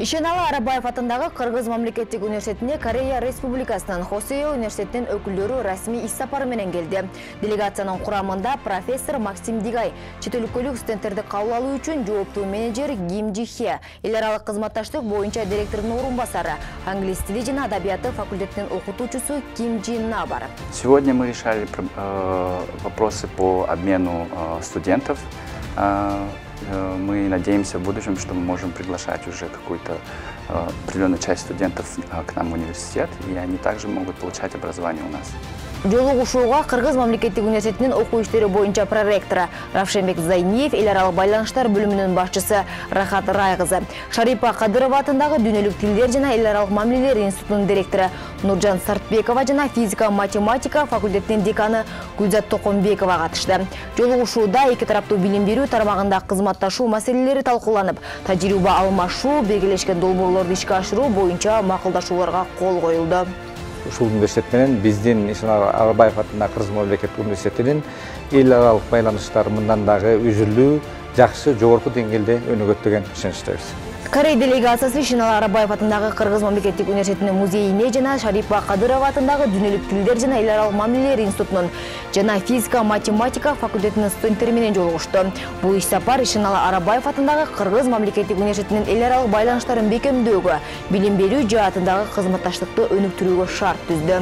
Ишеналы Арабаев атындағы Кыргыз мамлекеттик университетіне Корея Республикасынан Хосео университетінен өкілдері расми иссапары менен келді. Делегацияның құрамында профессор Максим Дигай, чет өлкөлүк студенттерди кабыл алуу үчүн жооптуу менеджер Ким Джи Хе, эл аралык кызматташтык боюнча директордун орунбасары, англис тили жана адабияты факультетинин окутуучусу Ким Джи На бар. Сегодня мы решали вопросы по обмену студентов. Мы надеемся в будущем, что мы можем приглашать уже какую-то определенную часть студентов к нам в университет, и они также могут получать образование у нас. Жолугушууга Кыргыз мамлекеттик университетинин окуу иштери боюнча проректору Равшенбек Зайниев, эл аралык байланыштар бөлүмүнүн башчысы Рахат Райкызы, Шарипа Кадырова атындагы дүйнөлүк тилдер жана эл аралык мамилелер институтунун директору Нуржан Сартбекова жана физика-математика факультетинин деканы Гүлзат Токонбекова катышты. Жолугушууда эки тараптуу билим берүү тармагында кызматташуу маселелери талкууланып, тажрыйба алмашуу, биргелешкен долбоорлорду ишке ашыруу боюнча макулдашууларга кол коюлду. Ушул университет менен биздин Ишеналы Арабаев атындагы Кыргыз мамлекеттик университетинин эл аралык байланыштар мындан дагы үзүлүү, жакшы, жогорку деңгээлде өнүгөт деген ишеничтебиз. Корей делегациясы Ишеналы Арабаев атындагы Кыргыз мамлекеттик университетинин музейине жана Шарипа Кадырова атындагы дүйнөлүк тилдер жана эл аралык мамилелер институтунун жана физика-математика факультетинин студенттери менен жолугушту. Бул иш сапар Ишеналы Арабаев атындагы Кыргыз мамлекеттик университетинин эл аралык байланыштарын бекемдөөгө, билим берүү жаатындагы кызматташтыкты өнүктүрүүгө шарт түздү.